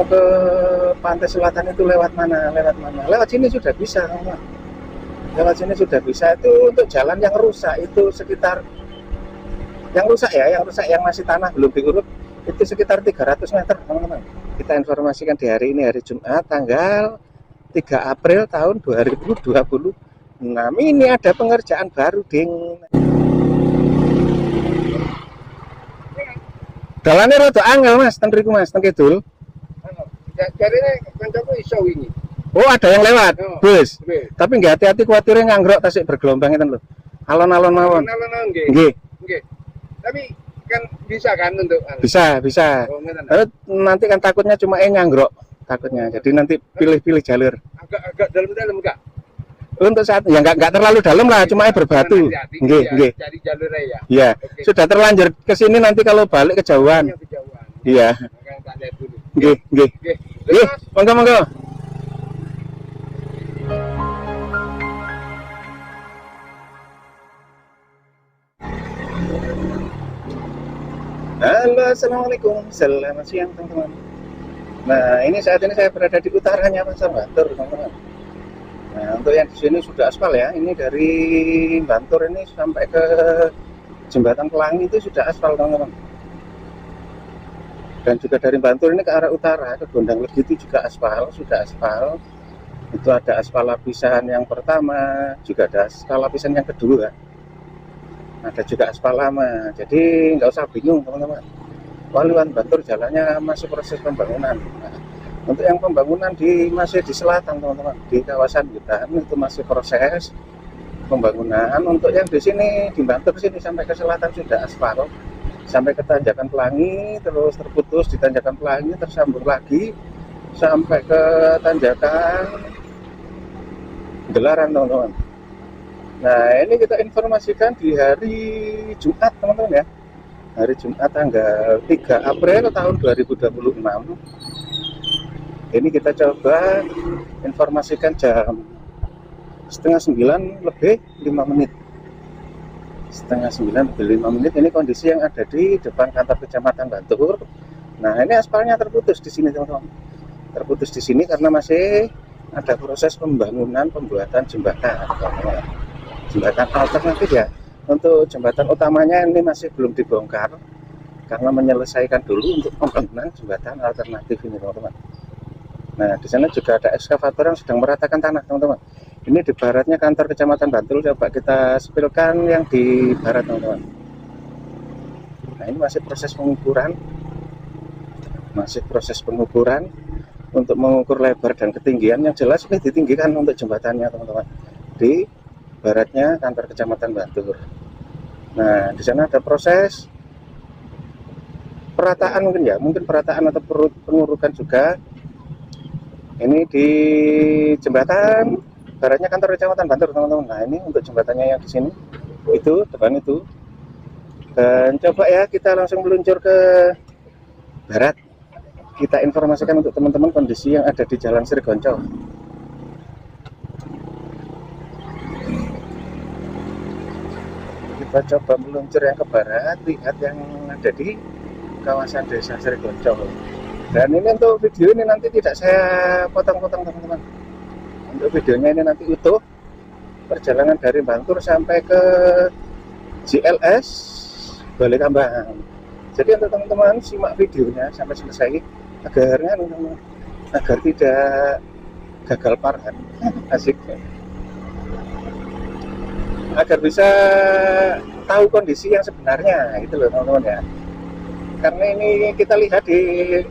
mau ke pantai selatan itu lewat mana? Lewat sini sudah bisa, teman-teman. Lewat sini sudah bisa. Itu untuk jalan yang rusak itu sekitar, yang rusak yang masih tanah belum diuruk itu sekitar 300 meter, teman-teman. Kita informasikan di hari ini, hari Jumat, tanggal 3 April tahun 2020. Nah, ini ada pengerjaan baru, ding. Dalane rada angel, Mas, teng mriku, Mas, teng kidul. Jarine kancaku iso wingi. Oh, ada yang lewat, bus. Nggih. Tapi nggak hati-hati, kuatirnya nganggrok tasik bergelombang itu loh. Alon-alon mawon. Alon-alon nggih. Nggih. Nggih. Tapi kan bisa kan untuk Bisa. Oh, ngeten. Nanti kan takutnya cuma nyanggrok takutnya. Jadi nanti pilih-pilih jalur. Agak dalam-dalam enggak? Untuk saat ya nggak terlalu dalam lah, cuma berbatu. Nggih. Cari jalurnya ya. Iya. Oke. Sudah terlanjur ke sini, nanti kalau balik kejauhan. Kejauhan. Iya. Makanya tak lihat dulu. Nggih. Nggih. Nggih, monggo. Halo, assalamualaikum, selamat siang teman-teman. Nah, saat ini saya berada di utaranya Pasar Bantur, teman-teman. Nah, untuk yang di sini sudah aspal ya. Ini dari Bantur ini sampai ke Jembatan Pelangi itu sudah aspal, teman-teman. Dan juga dari Bantur ini ke arah utara ke Gondang Legi itu juga aspal, sudah aspal. Itu ada aspal lapisan yang pertama, juga ada aspal lapisan yang kedua. Ada juga aspal lama, jadi nggak usah bingung, teman-teman. Waliwan Bantur jalannya masih proses pembangunan. Nah, untuk yang pembangunan masih di selatan, teman-teman, di kawasan hutan itu masih proses pembangunan. Untuk yang di sini di Bantur sini sampai ke selatan sudah aspal, sampai ke Tanjakan Pelangi, terus terputus di Tanjakan Pelangi, tersambung lagi sampai ke Tanjakan Gelaran, teman-teman. Nah, ini kita informasikan di hari Jumat, teman-teman ya. Hari Jumat tanggal 3 April tahun 2026. Ini kita coba informasikan jam setengah 9 lebih 5 menit. Setengah 9 lebih 5 menit. Ini kondisi yang ada di depan kantor Kecamatan Bantur. Nah, ini aspalnya terputus di sini, teman-teman. Terputus di sini karena masih ada proses pembangunan pembuatan jembatan, teman-teman. Jembatan alternatif ya. Untuk jembatan utamanya ini masih belum dibongkar karena menyelesaikan dulu untuk pembangunan jembatan alternatif ini, teman-teman. Nah, di sana juga ada ekskavator yang sedang meratakan tanah, teman-teman. Ini di baratnya kantor Kecamatan Bantul. Coba kita spilkan yang di barat, teman-teman. Nah, ini masih proses pengukuran. Untuk mengukur lebar dan ketinggian. Yang jelas ini ditinggikan untuk jembatannya, teman-teman, di baratnya kantor Kecamatan Bantur. Nah, di sana ada proses perataan mungkin perataan atau pengurukan juga. Ini di jembatan baratnya kantor Kecamatan Bantur, teman-teman. Nah, ini untuk jembatannya yang di sini, itu depan itu. Dan coba ya kita langsung meluncur ke barat. Kita informasikan untuk teman-teman kondisi yang ada di Jalan Srigonco. Kita coba meluncur yang ke barat, lihat yang ada di kawasan Desa Srigonco. Dan ini untuk video ini nanti tidak saya potong-potong, teman-teman. Untuk videonya ini nanti utuh perjalanan dari Bantur sampai ke JLS Balikambang. Jadi untuk teman-teman simak videonya sampai selesai agar tidak gagal parhan. Asik. Agar bisa tahu kondisi yang sebenarnya, itu loh, teman-teman ya. Karena ini kita lihat di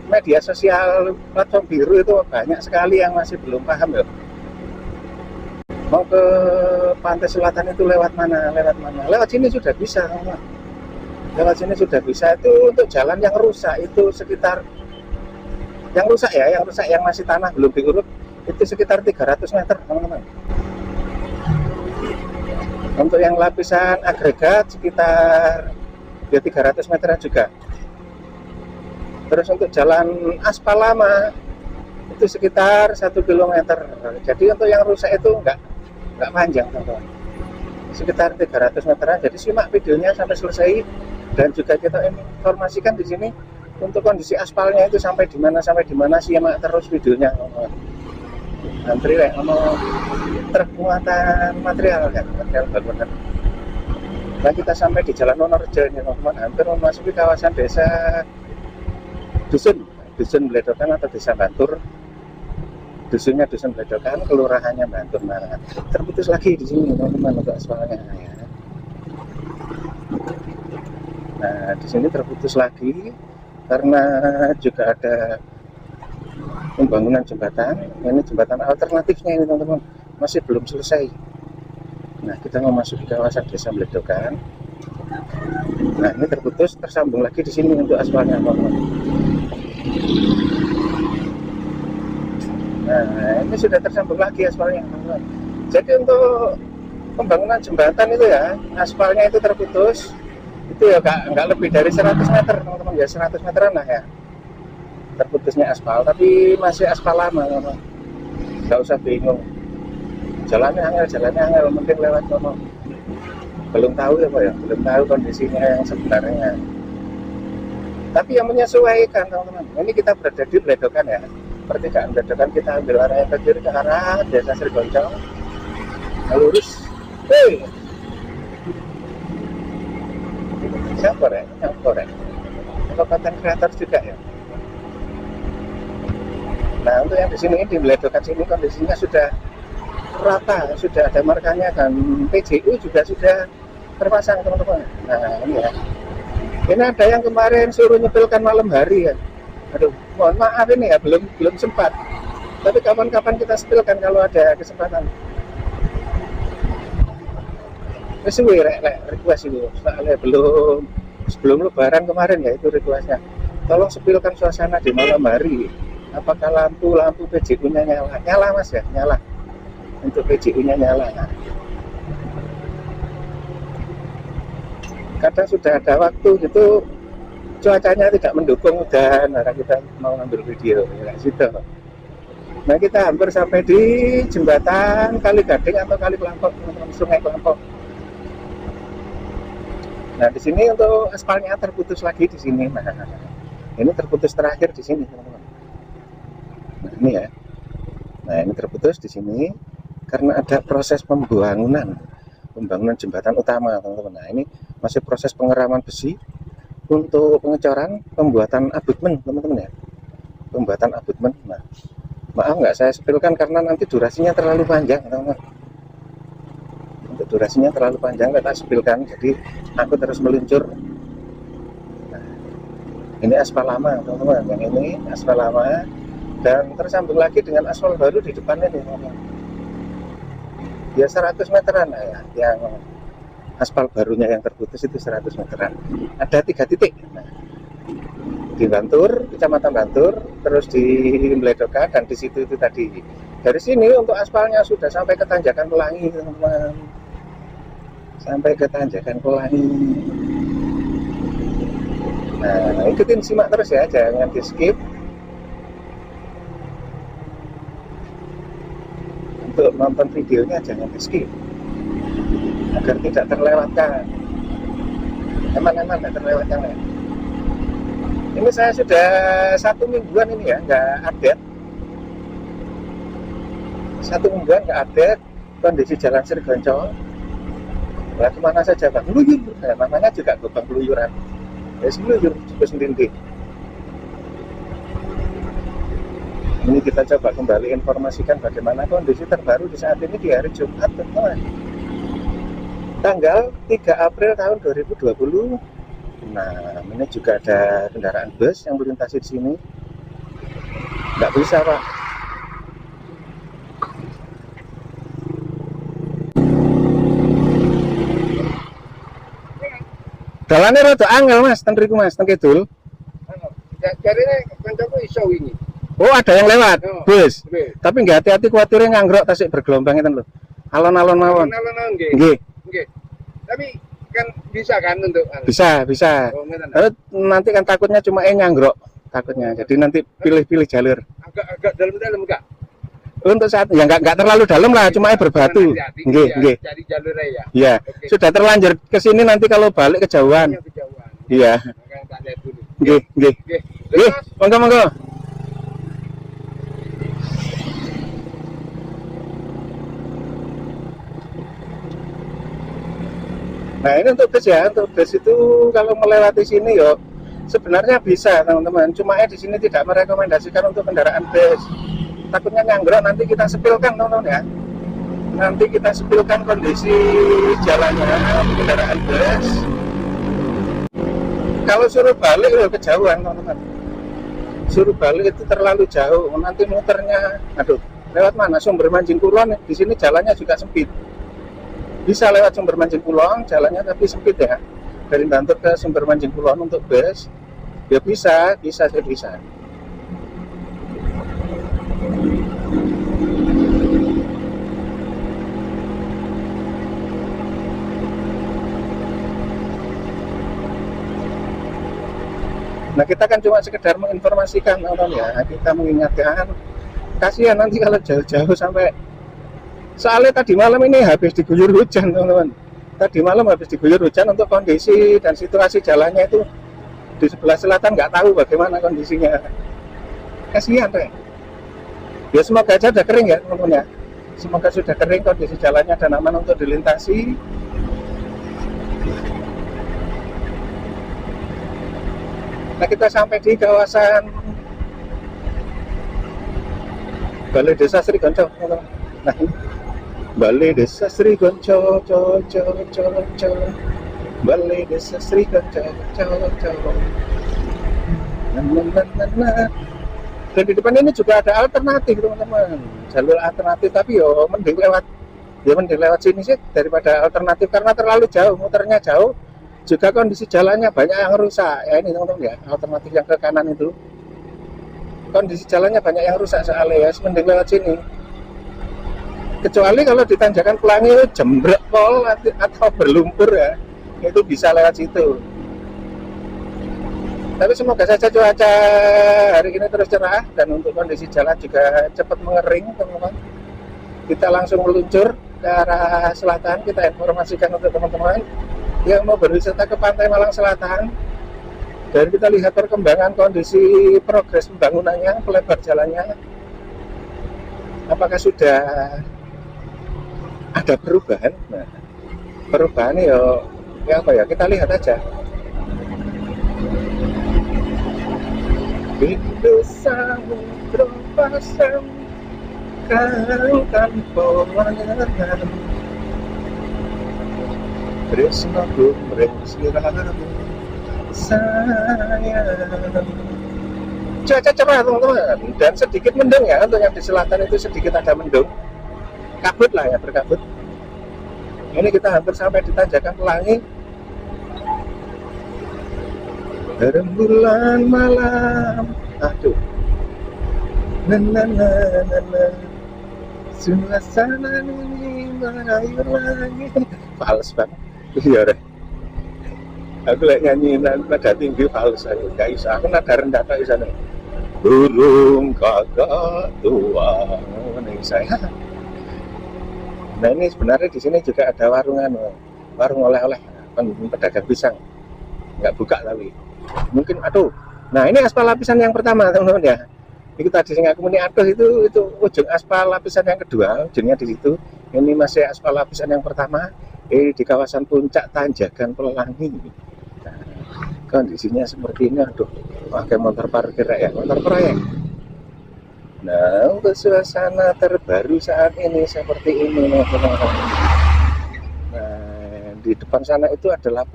media sosial platform biru itu banyak sekali yang masih belum paham loh. Mau ke pantai selatan itu lewat mana? Lewat sini sudah bisa, teman-teman. Lewat sini sudah bisa. Itu untuk jalan yang rusak itu sekitar, yang rusak yang masih tanah belum diuruk itu sekitar 300 meter, teman-teman. Untuk yang lapisan agregat sekitar ya 300 meteran juga. Terus untuk jalan aspal lama itu sekitar 1 kilometer. Jadi untuk yang rusak itu enggak panjang, teman-teman. Sekitar 300 meteran. Jadi simak videonya sampai selesai. Dan juga kita informasikan di sini Untuk kondisi aspalnya itu sampai di mana simak terus videonya. Antri truk muatan material kan, material bangunan. Nah kita sampai di Jalan Wonorejo ini teman-teman, hampir memasuki kawasan desa dusun Bledokan atau desa Bantur. Dusunnya dusun Bledokan, kelurahannya Bantur. Nah terputus lagi di sini teman-teman untuk aspalnya ya. Nah di sini terputus lagi karena juga ada pembangunan jembatan. Ini jembatan alternatifnya ini teman-teman, masih belum selesai. Nah kita mau masuk ke kawasan desa Bledokan. Nah ini terputus, tersambung lagi di sini untuk aspalnya teman-teman. Nah ini sudah tersambung lagi aspalnya teman-teman. Jadi untuk pembangunan jembatan itu ya, aspalnya itu terputus. Itu ya nggak lebih dari 100 meter teman-teman ya, 100 meteran lah ya terputusnya aspal, tapi masih aspal lama teman-teman. Nggak usah bingung, jalannya angel, mending lewat sono. Belum tahu ya Pak ya, belum tahu kondisinya yang sebenarnya, tapi yang menyesuaikan teman-teman. Ini kita berada di Bledokan ya, pertigaan Bledokan. Kita ambil arah ke kiri ke arah desa Srigonco, lurus. Siapa ya? Konten kreator juga ya. Nah untuk yang di sini di Bledokan sini kondisinya sudah rata, sudah ada markanya, dan PJU juga sudah terpasang teman-teman. Nah ini ya, ini ada yang kemarin suruh nyepilkan malam hari ya. Aduh mohon maaf ini ya, belum sempat, tapi kapan-kapan kita sepilkan kalau ada kesempatan. Sesuai request itu, soalnya sebelum lebaran kemarin ya itu requestnya, tolong sepilkan suasana di malam hari. Apakah lampu PJU-nya nyala mas ya, nyala, untuk PJU-nya nyala. Kadang sudah ada waktu gitu, cuacanya tidak mendukung dan kita mau ngambil video ya situ. Nah kita hampir sampai di jembatan Kali Gading atau Kali Kelampok, Sungai Kelampok. Nah di sini untuk aspalnya terputus lagi di sini. Nah ini terputus terakhir di sini teman-teman. Nah ini ya. Nah ini terputus di sini karena ada proses pembangunan jembatan utama teman-teman. Nah ini masih proses pengeraman besi untuk pengecoran, pembuatan abutmen teman-teman ya. Pembuatan abutmen. Nah maaf nggak saya sepilkan karena nanti durasinya terlalu panjang teman-teman. Durasinya terlalu panjang, kita sepilkan, jadi aku terus meluncur. Nah, ini aspal lama teman-teman, yang ini aspal lama dan tersambung lagi dengan aspal baru di depannya nih teman-teman. Ya 100 meteran ya, yang aspal barunya yang terputus itu 100 meteran. Ada 3 titik. Nah, di Bantur, Kecamatan Bantur, terus di Bledokan, dan di situ itu tadi. Dari sini untuk aspalnya sudah sampai ke Tanjakan Pelangi teman-teman. Sampai ke Tanjakan Pelangi. Nah ikutin, simak terus ya, jangan di skip. Untuk nonton videonya jangan di skip agar tidak terlewatkan. Eman-eman tidak terlewatkan ya. Ini saya sudah 1 mingguan ini ya nggak update. 1 mingguan nggak update kondisi Jalan Srigonco. Nah, kemana saja Bang Luyur, nah, namanya juga Bang Luyuran. Ya Luyur sendiri. Ini kita coba kembali informasikan bagaimana kondisi terbaru di saat ini di hari Jumat teman-teman. Tanggal 3 April tahun 2020. Nah, ini juga ada kendaraan bus yang melintasi di sini. Nggak bisa Pak. Dalannya rada angel mas, tentriku mas, tengkidul. Jadi kancaku iso ini. Oh ada yang lewat, bus. Bus. Tapi nggak hati-hati, khawatirnya nganggrok tasik bergelombang itu loh. Alon-alon mawon. Alon-alon nggih. Nggih. Tapi kan bisa kan untuk Bisa. Oh, Tapi nanti kan takutnya cuma nganggrok takutnya. Jadi nanti pilih-pilih jalur. Agak dalam enggak? Untuk saat ya nggak terlalu dalam lah, cuma berbatu. Nggih. Cari jalurnya ya. Iya. Sudah terlanjur ke sini, nanti kalau balik kejauhan. Kejauhan. Iya. Makanya tak lihat dulu. Nggih, nggih. Nggih. Nggih, Terus monggo monggo. Nah, ini untuk bus ya, untuk bus itu kalau melewati sini yo sebenarnya bisa teman-teman. Cuma di sini tidak merekomendasikan untuk kendaraan bus. Takutnya nyanggrok nanti kita sepilkan teman-teman ya. Nanti kita sepilkan kondisi jalannya kendaraan bus. Kalau suruh balik loh kejauhan teman-teman. Suruh balik itu terlalu jauh, nanti muternya, aduh, lewat mana? Sumber Mancing Kulon, di sini jalannya juga sempit. Bisa lewat Sumber Mancing Kulon, jalannya tapi sempit ya. Dari Bantul ke Sumber Mancing Kulon untuk bus, ya bisa sih bisa. Nah, kita kan cuma sekedar menginformasikan teman-teman ya, kita mengingatkan. Kasihan nanti kalau jauh-jauh sampai, soalnya tadi malam ini habis diguyur hujan teman-teman. Tadi malam habis diguyur hujan, untuk kondisi dan situasi jalannya itu di sebelah selatan nggak tahu bagaimana kondisinya. Kasihan deh. Ya semoga aja sudah kering ya teman-teman ya. Semoga sudah kering, kondisi jalannya dan aman untuk dilintasi. Nah, kita sampai di kawasan Balai Desa Sri Gonco. Nah, Balai Desa Sri Gonco, Balai Desa Sri Gonco, Dan di depan ini juga ada alternatif teman-teman, jalur alternatif, tapi yo mending lewat sini sih daripada alternatif, karena terlalu jauh, muternya jauh. Juga kondisi jalannya banyak yang rusak ya, ini teman-teman ya, alternatif yang ke kanan itu kondisi jalannya banyak yang rusak soalnya ya, mending lewat sini. Kecuali kalau di tanjakan Pelangi jembrek pol atau berlumpur ya, itu bisa lewat situ. Tapi semoga saja cuaca hari ini terus cerah dan untuk kondisi jalan juga cepat mengering teman-teman. Kita langsung meluncur ke arah selatan, kita informasikan untuk teman-teman yang mau berwisata ke Pantai Malang Selatan, dan kita lihat perkembangan kondisi progres pembangunannya, pelebar jalannya, apakah sudah ada perubahan. Nah, perubahan ya apa ya, kita lihat aja. Itu samudra pasang kan pemandangan Tresno gumreng siramu sayang. Cuaca cerah teman-teman, dan sedikit mendung ya, untuk yang di selatan itu sedikit ada mendung, kabut lah ya, berkabut. Ini kita hampir sampai di tanjakan Pelangi. Rembulan malam, aduh, suasana ini merayu langit. Fals banget. Iya deh. Aku lagi nyanyi nada tinggi fals, aku gak bisa. Aku nada rendah tak bisa nih. Burung kakak tua, nih saya. Nah, ini sebenarnya di sini juga ada warung oleh-oleh, pedagang pisang. Nggak buka tapi. Mungkin aduh. Nah, ini aspal lapisan yang pertama teman-teman ya. Itu tadi yang aku muni aduh, itu ujung aspal lapisan yang kedua, ujungnya di situ. Ini masih aspal lapisan yang pertama. Di kawasan puncak Tanjakan Pelangi. Nah, kondisinya seperti ini, aduh, pakai motor parkir ya, motor proyek. Nah, untuk suasana terbaru saat ini seperti ini, teman-teman. Nah, di depan sana itu adalah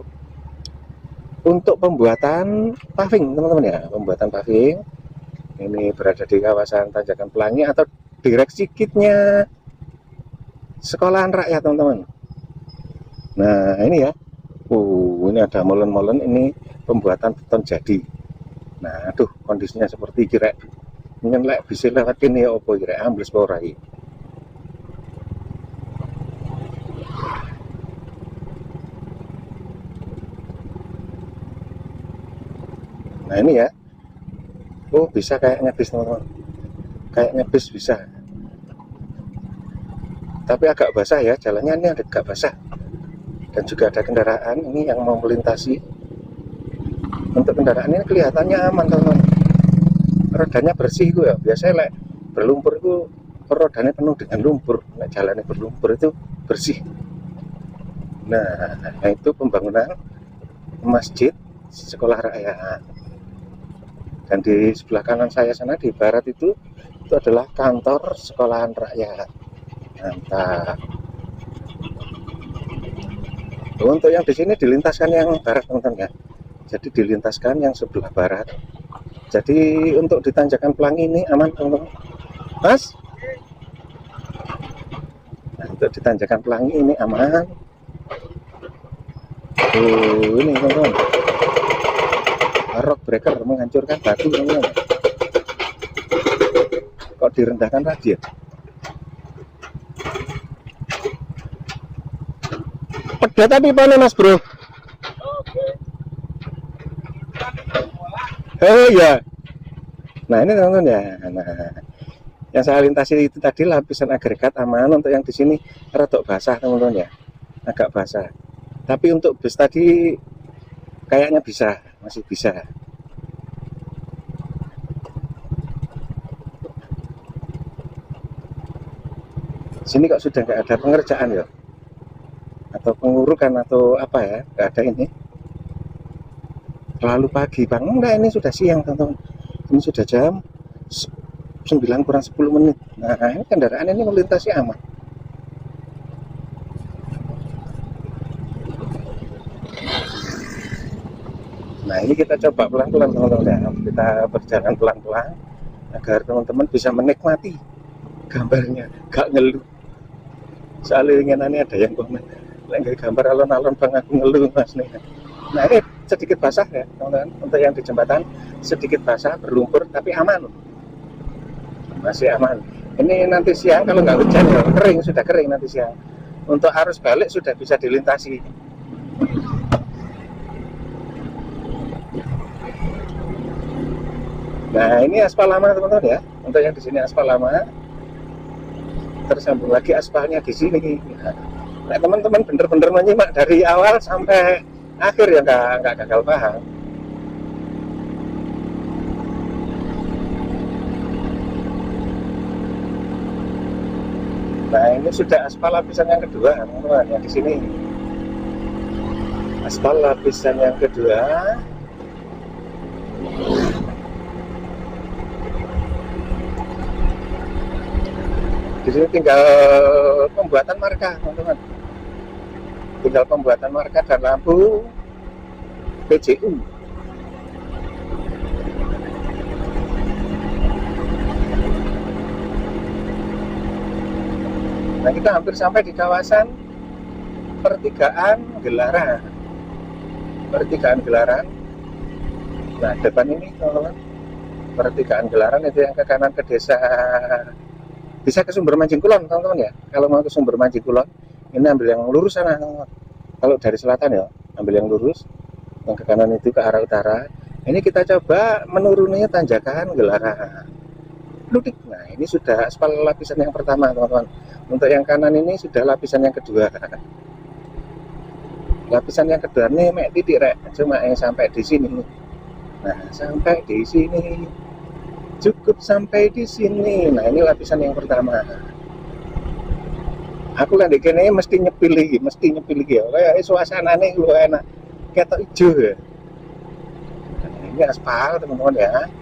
untuk pembuatan paving, teman-teman ya, pembuatan paving. Ini berada di kawasan Tanjakan Pelangi atau direksi kitnya sekolahan rakyat, teman-teman. Nah, ini ya. Ini ada molen-molen, ini pembuatan beton jadi. Nah, aduh, kondisinya seperti kira nyenlek bisa lewat ini ya, opo kira ambles porai. Nah, ini ya. Oh, bisa kayaknya bis, teman-teman. Kayaknya bis bisa. Tapi agak basah ya, jalannya ini agak basah. Dan juga ada kendaraan ini yang mau melintasi. Untuk kendaraan ini kelihatannya aman teman-teman, rodanya bersih itu ya. Biasanya berlumpur itu rodanya penuh dengan lumpur, jalannya berlumpur itu bersih. Nah itu pembangunan masjid sekolah rakyat. Dan di sebelah kanan saya sana di barat itu adalah kantor sekolahan rakyat. Mantap. Untuk yang di sini dilintaskan yang barat teman-teman ya. Jadi dilintaskan yang sebelah barat. Jadi untuk di tanjakan Pelangi ini aman teman-teman. Mas? Nah, untuk di tanjakan Pelangi ini aman. Ini teman-teman. Rock breaker menghancurkan batu teman-teman. Kok direndahkan lagi ya? Pedas tapi panen mas bro. Oh iya. Nah ini teman-teman ya. Nah, yang saya lintasi itu tadi lapisan agregat aman. Untuk yang di sini rada basah teman-teman ya, agak basah. Tapi untuk bus tadi kayaknya bisa, masih bisa. Sini kok sudah nggak ada pengerjaan ya, atau pengurukan atau apa ya, nggak ada ini. Terlalu pagi bang, enggak, ini sudah siang teman-teman. Ini sudah jam 9 kurang 10 menit. Nah ini kendaraan ini melintasi aman. Nah ini kita coba pelan-pelan teman-teman ya. Kita berjalan pelan-pelan agar teman-teman bisa menikmati gambarnya, gak ngeluh. Soalnya inginannya ada yang komen, lagi gambar alon-alon bang aku ngeluh mas nih. Nah ini sedikit basah ya teman-teman. Untuk yang di jembatan sedikit basah, berlumpur tapi aman, masih aman. Ini nanti siang kalau nggak hujan ya kering, sudah kering nanti siang. Untuk arus balik sudah bisa dilintasi. Nah ini aspal lama teman-teman ya. Untuk yang di sini aspal lama, tersambung lagi aspalnya di sini. Nah teman-teman bener-bener menyimak dari awal sampai akhir ya, nggak gagal paham. Nah ini sudah aspal lapisan yang kedua teman-teman yang di sini. Aspal lapisan yang kedua. Di sini tinggal pembuatan marka teman-teman. Tinggal pembuatan marka dan lampu PJU. Nah kita hampir sampai di kawasan pertigaan Gelaran. Pertigaan Gelaran. Nah depan ini teman-teman, pertigaan Gelaran itu yang ke kanan ke desa, bisa ke Sumber Mancing Kulon teman-teman ya. Kalau mau ke Sumber Mancing Kulon ini ambil yang lurus sana teman-teman. Kalau dari selatan ya ambil yang lurus, yang ke kanan itu ke arah utara. Ini kita coba menuruni tanjakan Gelaran. Ludik. Nah ini sudah aspal lapisan yang pertama teman-teman. Untuk yang kanan ini sudah lapisan yang kedua. Lapisan yang kedua ini mek titik rek, cuma yang sampai di sini. Nah sampai di sini, cukup sampai di sini. Nah ini lapisan yang pertama. Aku kan dikene mesti nyepil lagi ya. Kayak suasananya lu enak, ketok hijau ya. Nah, ini aspal teman-teman ya.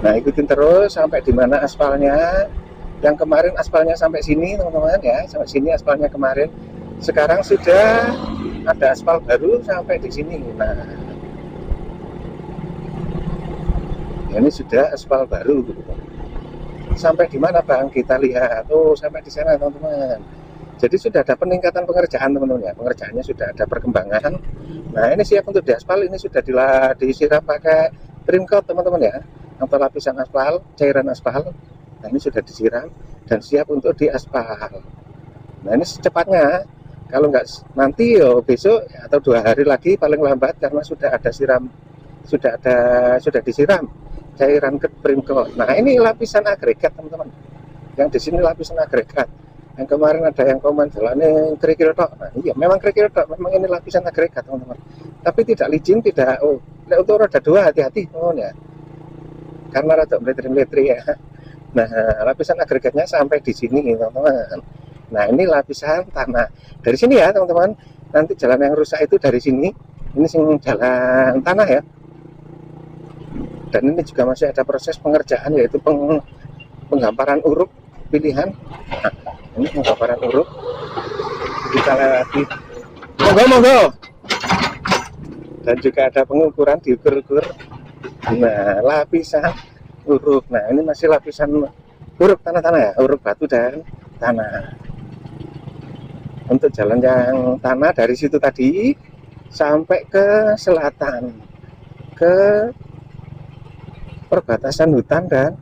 Nah ikutin terus sampai di mana aspalnya. Yang kemarin aspalnya sampai sini teman-teman ya, sampai sini aspalnya kemarin. Sekarang sudah ada aspal baru sampai di sini. Nah ini sudah aspal baru. Sampai di mana bang? Kita lihat. Oh sampai di sana teman-teman. Jadi sudah ada peningkatan pengerjaan teman-teman ya. Pengerjaannya sudah ada perkembangan. Nah ini siap untuk diaspal. Ini sudah disiram pakai trimcoat teman-teman ya, atau lapisan aspal, cairan aspal. Nah ini sudah disiram dan siap untuk diaspal. Nah ini secepatnya, kalau nggak nanti yo besok atau 2 hari lagi paling lambat, karena sudah ada siram, sudah disiram cairan trimcoat. Nah ini lapisan agregat teman-teman. Yang di sini lapisan agregat. Yang kemarin ada yang komen jalannya kerikil tok. Nah, iya memang kerikil tok, memang ini lapisan agregat teman-teman. Tapi tidak licin, tidak untuk roda 2 hati-hati ya. Karena rada meletri-meletri ya. Nah, lapisan agregatnya sampai di sini teman-teman. Nah, ini lapisan tanah. Dari sini ya teman-teman. Nanti jalan yang rusak itu dari sini. Ini jalan tanah ya. Dan ini juga masih ada proses pengerjaan, yaitu penggamparan uruk pilihan. Nah, ini penggamparan uruk. Kita lewati. Monggo. Dan juga ada pengukuran, diukur-ukur. Nah, lapisan uruk. Nah, ini masih lapisan uruk tanah-tanah ya, uruk batu dan tanah. Untuk jalan yang tanah dari situ tadi sampai ke selatan, ke perbatasan hutan dan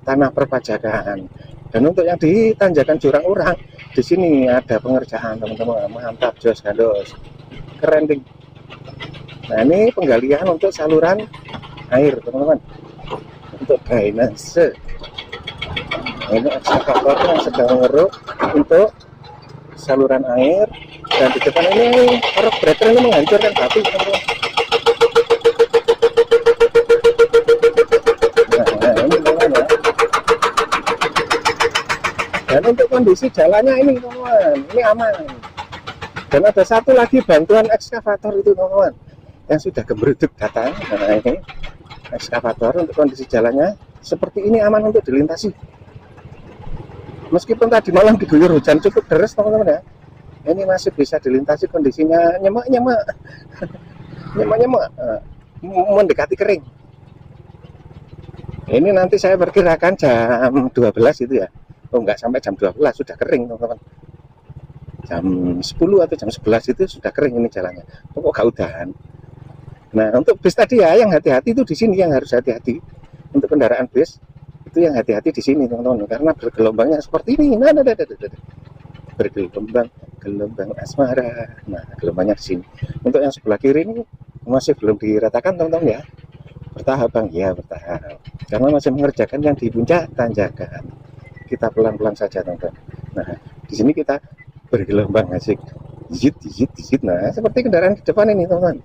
tanah perpajakan. Dan untuk yang di tanjakan Jurang Urang, di sini ada pengerjaan teman-teman. Mantap, jos gandos, keren ding. Nah, ini penggalian untuk saluran air teman-teman, untuk drainase. Nah, ini ekskavator yang sedang mengeruk untuk saluran air. Dan di depan ini truk breaker ini menghancurkan batu teman-teman. Nah, ini teman-teman ya. Dan untuk kondisi jalannya ini teman-teman, ini aman. Dan ada satu lagi bantuan ekskavator itu teman-teman, yang sudah gembruduk datang. Nah, ini ekskavator untuk kondisi jalannya seperti ini, aman untuk dilintasi. Meskipun tadi malam diguyur hujan cukup deras teman-teman ya, ini masih bisa dilintasi, kondisinya nyemak-nyemak mendekati kering. Ini nanti saya perkirakan jam 12 itu ya. Oh, enggak sampai jam 12 sudah kering teman-teman. Jam 10 atau jam 11 itu sudah kering ini jalannya. Pokok gak udahan. Nah, untuk bis tadi ya, yang hati-hati itu di sini, yang harus hati-hati. Untuk kendaraan bis itu yang hati-hati di sini teman-teman, karena bergelombangnya seperti ini. Nah, gelombang asmara. Nah, gelombangnya di sini. Untuk yang sebelah kiri ini masih belum diratakan teman-teman ya. Bertahap bang, ya bertahap. Karena masih mengerjakan yang di puncak tanjakan. Kita pelan-pelan saja teman-teman. Nah, di sini kita bergelombang asik. Zit. Nah, seperti kendaraan di depan ini teman-teman.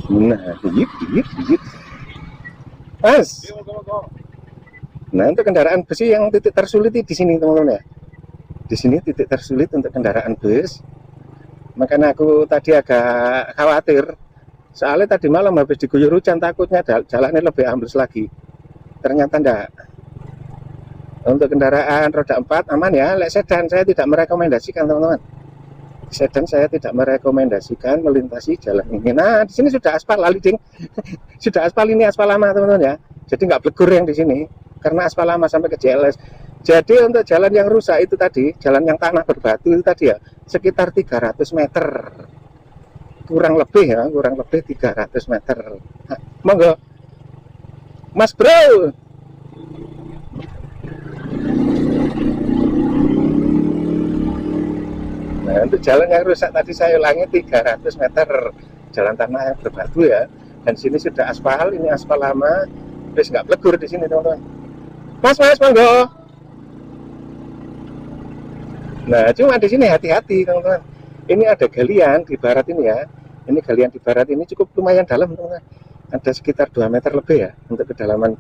Nah, zit. Mas. Nah, untuk kendaraan bus yang titik tersulit di sini teman-teman ya. Di sini titik tersulit untuk kendaraan bus. Makanya aku tadi agak khawatir. Soalnya tadi malam habis diguyur hujan, takutnya jalannya lebih ambles lagi. Ternyata enggak. Untuk kendaraan roda 4 aman ya. Lek sedan saya tidak merekomendasikan teman-teman. Sedan saya tidak merekomendasikan melintasi jalan ini. Nah, di sini sudah aspal ding. Sudah aspal, ini aspal lama teman-teman ya. Jadi nggak blegur yang di sini karena aspal lama sampai ke JLS. Jadi untuk jalan yang rusak itu tadi, jalan yang tanah berbatu itu tadi ya, sekitar 300 meter. Kurang lebih 300 meter. Nah, monggo. Mas Bro. Nah, untuk jalan yang rusak tadi saya ulangi 300 meter jalan tanah yang berbatu ya. Dan sini sudah aspal, ini aspal lama, terus nggak blegur di sini teman-teman. Mas, monggo. Nah, cuma di sini hati-hati teman-teman. Ini ada galian di barat ini ya. Ini galian di barat ini cukup lumayan dalam teman-teman. Ada sekitar 2 meter lebih ya untuk kedalaman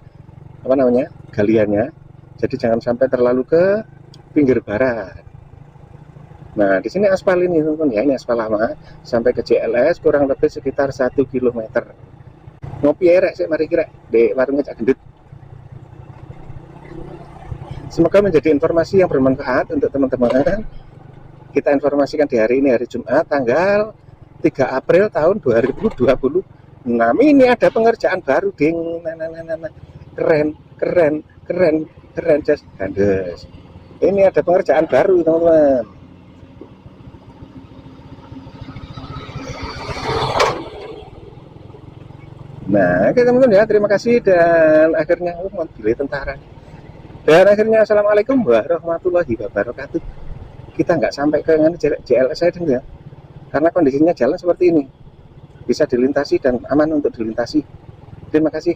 galiannya. Jadi jangan sampai terlalu ke pinggir barat. Nah, di sini aspal ini teman-teman ya, ini aspal lama sampai ke JLS kurang lebih sekitar 1 km. Ngopi erek sih, mari kira di warungnya Cak Gendut. Semoga menjadi informasi yang bermanfaat untuk teman-teman. Kita informasikan di hari ini, hari Jumat, tanggal 3 April tahun 2020. Nah, ini ada pengerjaan baru, ding. Nah. Keren, just gandes. Ini ada pengerjaan baru, teman-teman. Nah, oke teman-teman ya, terima kasih. Dan akhirnya mobil tentara. Dan akhirnya assalamualaikum warahmatullahi wabarakatuh. Kita nggak sampai ke JLS saya ya, karena kondisinya jalan seperti ini, bisa dilintasi dan aman untuk dilintasi. Terima kasih.